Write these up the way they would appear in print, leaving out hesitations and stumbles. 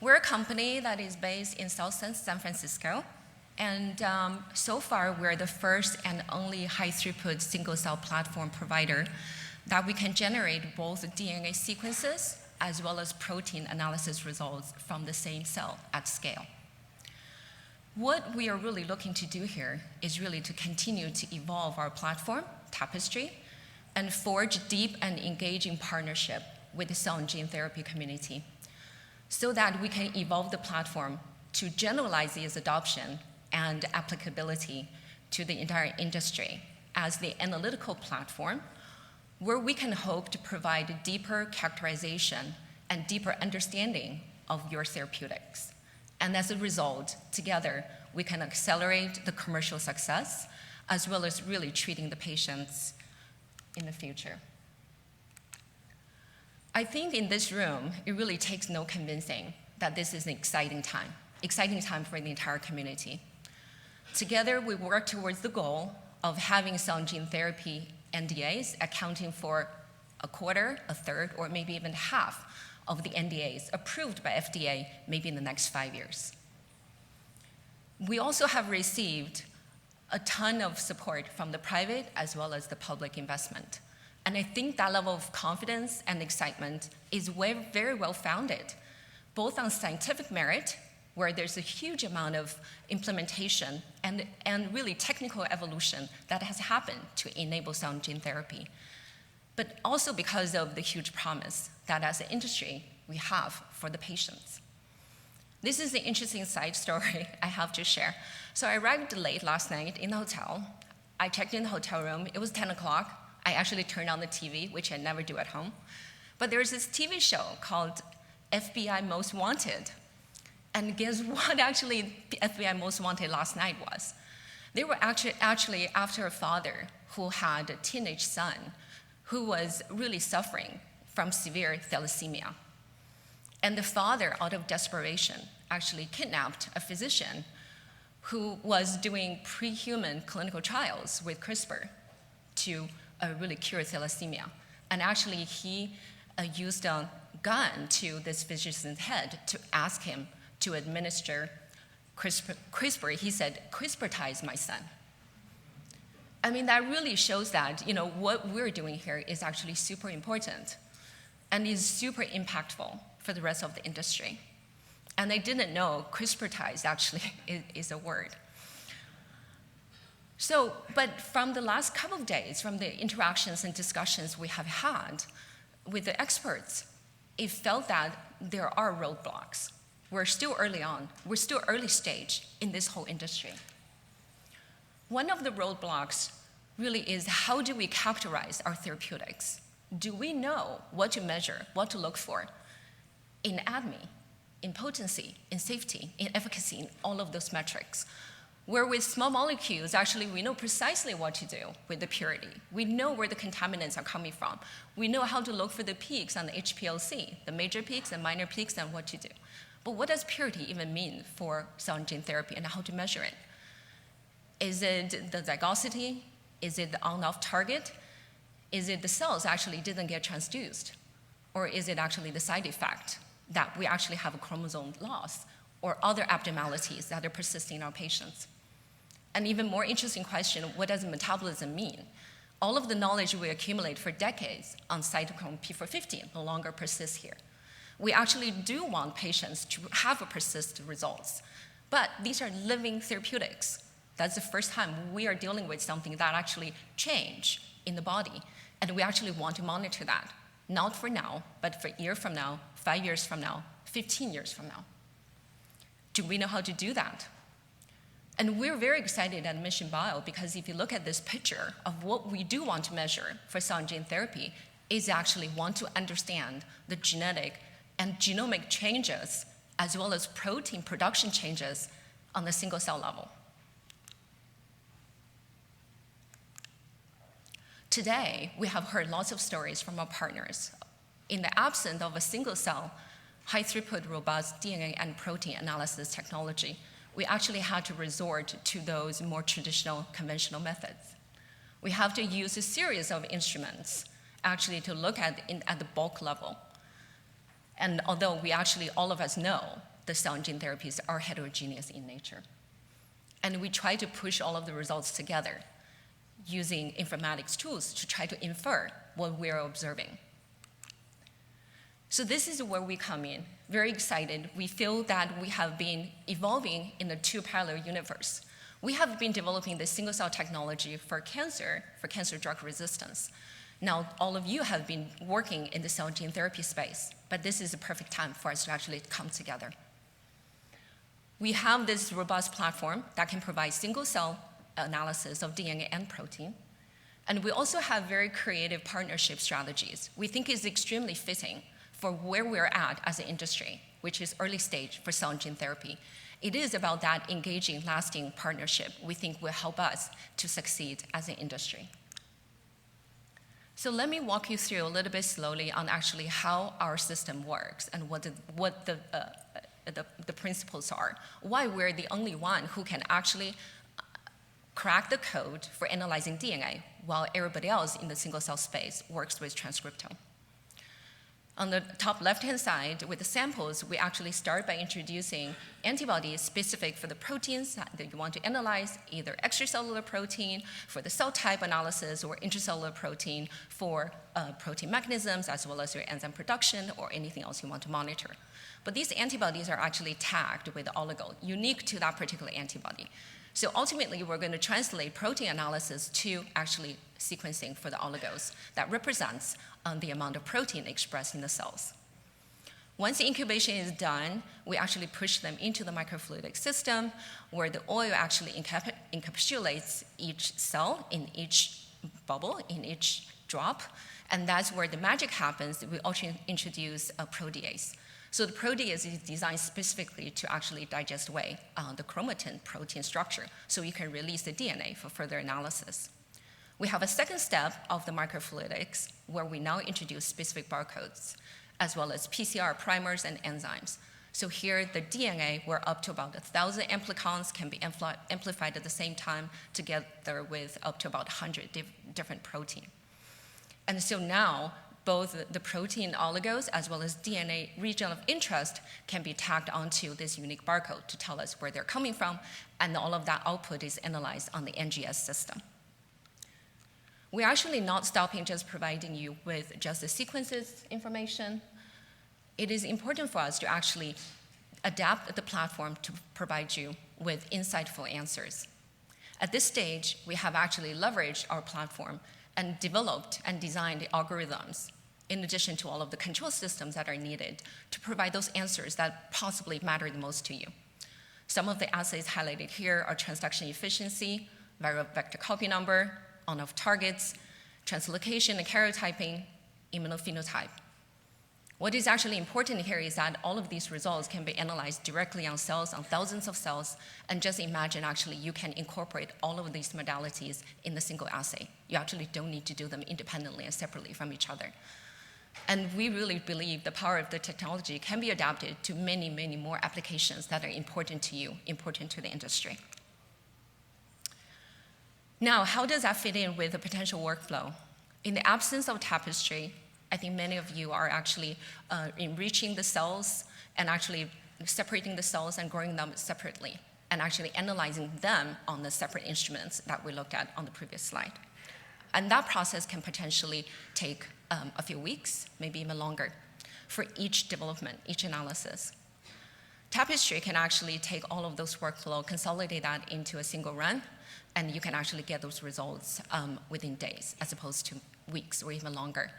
We're a company that is based in South San Francisco, and so far we're the first and only high-throughput single-cell platform provider that we can generate both DNA sequences as well as protein analysis results from the same cell at scale. What we are really looking to do here is really to continue to evolve our platform, Tapestry, and forge deep and engaging partnership with the cell and gene therapy community so that we can evolve the platform to generalize its adoption and applicability to the entire industry as the analytical platform where we can hope to provide deeper characterization and deeper understanding of your therapeutics. And as a result, together, we can accelerate the commercial success as well as really treating the patients in the future. I think in this room, it really takes no convincing that this is an exciting time for the entire community. Together, we work towards the goal of having cell and gene therapy NDAs accounting for a quarter, a third, or maybe even half of the NDAs approved by FDA maybe in the next 5 years. We also have received a ton of support from the private as well as the public investment. And I think that level of confidence and excitement is very well founded, both on scientific merit, where there's a huge amount of implementation and really technical evolution that has happened to enable cell and gene therapy, but also because of the huge promise that as an industry we have for the patients. This is an interesting side story I have to share. So I arrived late last night in the hotel. I checked in the hotel room. It was 10 o'clock. I actually turned on the TV, which I never do at home. But there's this TV show called FBI Most Wanted. And guess what actually FBI Most Wanted last night was? They were actually after a father who had a teenage son who was really suffering from severe thalassemia. And the father, out of desperation, actually kidnapped a physician who was doing pre-human clinical trials with CRISPR to really cure thalassemia. And actually, he used a gun to this physician's head to ask him to administer CRISPR. He said, "CRISPRtize my son." I mean, that really shows that what we're doing here is actually super important and is super impactful for the rest of the industry. And I didn't know CRISPRtize actually is a word. So, but from the last couple of days, from the interactions and discussions we have had with the experts, it felt that there are roadblocks. We're still early on. We're still early stage in this whole industry. One of the roadblocks really is how do we characterize our therapeutics? Do we know what to measure, what to look for in ADME, in potency, in safety, in efficacy, in all of those metrics? Where with small molecules, actually, we know precisely what to do with the purity. We know where the contaminants are coming from. We know how to look for the peaks on the HPLC, the major peaks and minor peaks, and what to do. But what does purity even mean for cell and gene therapy and how to measure it? Is it the zygosity? Is it the on-off target? Is it the cells actually didn't get transduced? Or is it actually the side effect that we actually have a chromosome loss or other abnormalities that are persisting in our patients? An even more interesting question, what does metabolism mean? All of the knowledge we accumulate for decades on cytochrome P450 no longer persists here. We actually do want patients to have a persistent results, but these are living therapeutics. That's the first time we are dealing with something that actually change in the body, and we actually want to monitor that, not for now, but for a year from now, 5 years from now, 15 years from now. Do we know how to do that? And we're very excited at Mission Bio because if you look at this picture of what we do want to measure for cell and gene therapy is actually want to understand the genetic and genomic changes as well as protein production changes on the single cell level. Today, we have heard lots of stories from our partners. In the absence of a single cell, high throughput, robust DNA and protein analysis technology, we actually had to resort to those more traditional, conventional methods. We have to use a series of instruments actually to look at the bulk level. And although we actually, all of us know the cell and gene therapies are heterogeneous in nature. And we try to push all of the results together using informatics tools to try to infer what we're observing. So this is where we come in. Very excited. We feel that we have been evolving in a two parallel universe. We have been developing the single cell technology for cancer drug resistance. Now, all of you have been working in the cell and gene therapy space, but this is a perfect time for us to actually come together. We have this robust platform that can provide single cell analysis of DNA and protein. And we also have very creative partnership strategies. We think is extremely fitting for where we're at as an industry, which is early stage for cell and gene therapy. It is about that engaging, lasting partnership we think will help us to succeed as an industry. So let me walk you through a little bit slowly on actually how our system works and what the principles are, why we're the only one who can actually crack the code for analyzing DNA, while everybody else in the single cell space works with transcriptome. On the top left-hand side, with the samples, we actually start by introducing antibodies specific for the proteins that you want to analyze, either extracellular protein for the cell type analysis or intracellular protein for protein mechanisms, as well as your enzyme production or anything else you want to monitor. But these antibodies are actually tagged with the oligo, unique to that particular antibody. So ultimately, we're going to translate protein analysis to actually sequencing for the oligos that represents the amount of protein expressed in the cells. Once the incubation is done, we actually push them into the microfluidic system where the oil actually encapsulates each cell in each bubble, in each drop, and that's where the magic happens. We also introduce a protease. So the protease is designed specifically to actually digest away the chromatin protein structure so you can release the DNA for further analysis. We have a second step of the microfluidics where we now introduce specific barcodes as well as PCR primers and enzymes. So here the DNA, we're up to about 1,000 amplicons can be amplified at the same time together with up to about 100 different protein. And so now both the protein oligos as well as DNA region of interest can be tagged onto this unique barcode to tell us where they're coming from, and all of that output is analyzed on the NGS system. We're actually not stopping just providing you with just the sequences information. It is important for us to actually adapt the platform to provide you with insightful answers. At this stage, we have actually leveraged our platform and developed and designed the algorithms in addition to all of the control systems that are needed to provide those answers that possibly matter the most to you. Some of the assays highlighted here are transduction efficiency, viral vector copy number, on-off targets, translocation and karyotyping, immunophenotype. What is actually important here is that all of these results can be analyzed directly on cells, on thousands of cells, and just imagine actually you can incorporate all of these modalities in a single assay. You actually don't need to do them independently and separately from each other. And we really believe the power of the technology can be adapted to many, many more applications that are important to you, important to the industry. Now, how does that fit in with the potential workflow? In the absence of Tapestry, I think many of you are actually enriching the cells and actually separating the cells and growing them separately and actually analyzing them on the separate instruments that we looked at on the previous slide. And that process can potentially take a few weeks, maybe even longer, for each development, each analysis. Tapestry can actually take all of those workflow, consolidate that into a single run, and you can actually get those results within days as opposed to weeks or even longer.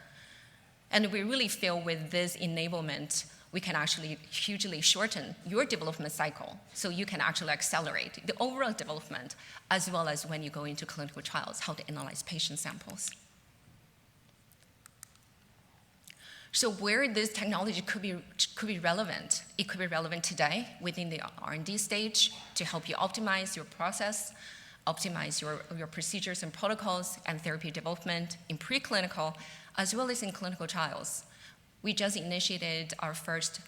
And we really feel with this enablement, we can actually hugely shorten your development cycle so you can actually accelerate the overall development as well as when you go into clinical trials, how to analyze patient samples. So where this technology could be relevant, it could be relevant today within the R&D stage to help you optimize your process, optimize your procedures and protocols and therapy development in preclinical as well as in clinical trials. We just initiated our first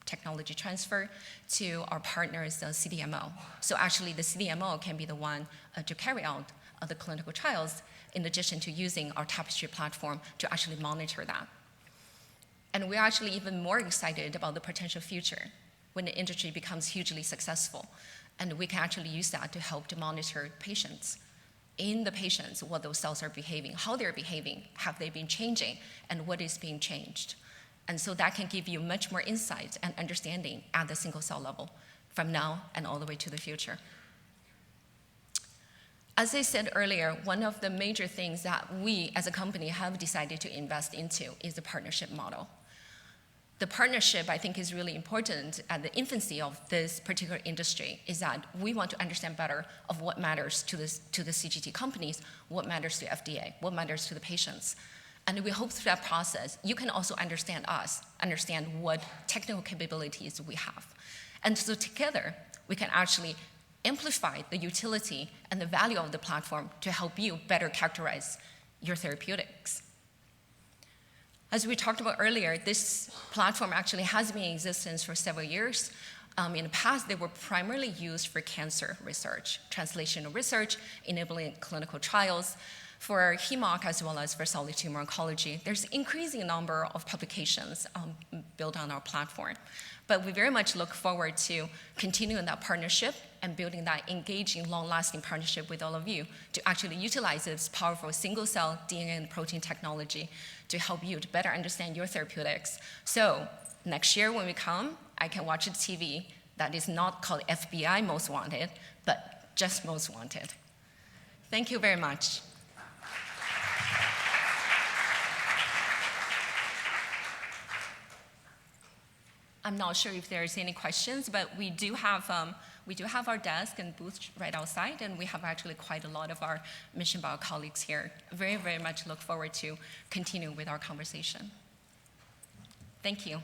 technology transfer to our partners, the CDMO. So actually the CDMO can be the one to carry out the clinical trials in addition to using our Tapestry platform to actually monitor that. And we're actually even more excited about the potential future. when the industry becomes hugely successful. And we can actually use that to help to monitor patients. In the patients, what those cells are behaving, how they're behaving, have they been changing, and what is being changed. And so that can give you much more insight and understanding at the single cell level from now and all the way to the future. As I said earlier, one of the major things that we as a company have decided to invest into is the partnership model. The partnership, I think, is really important at the infancy of this particular industry, is that we want to understand better of what matters to the CGT companies, what matters to FDA, what matters to the patients. And we hope through that process, you can also understand us, understand what technical capabilities we have. And so together, we can actually amplify the utility and the value of the platform to help you better characterize your therapeutics. As we talked about earlier, this platform actually has been in existence for several years. In the past, they were primarily used for cancer research, translational research, enabling clinical trials. For HEMOC as well as for solid tumor oncology, there's an increasing number of publications built on our platform. But we very much look forward to continuing that partnership and building that engaging, long-lasting partnership with all of you to actually utilize this powerful single-cell DNA and protein technology to help you to better understand your therapeutics. So next year when we come, I can watch a TV that is not called FBI Most Wanted, but just Most Wanted. Thank you very much. I'm not sure if there's any questions, but we do have our desk and booth right outside, and we have actually quite a lot of our Mission Bio colleagues here. Very, very much look forward to continuing with our conversation. Thank you.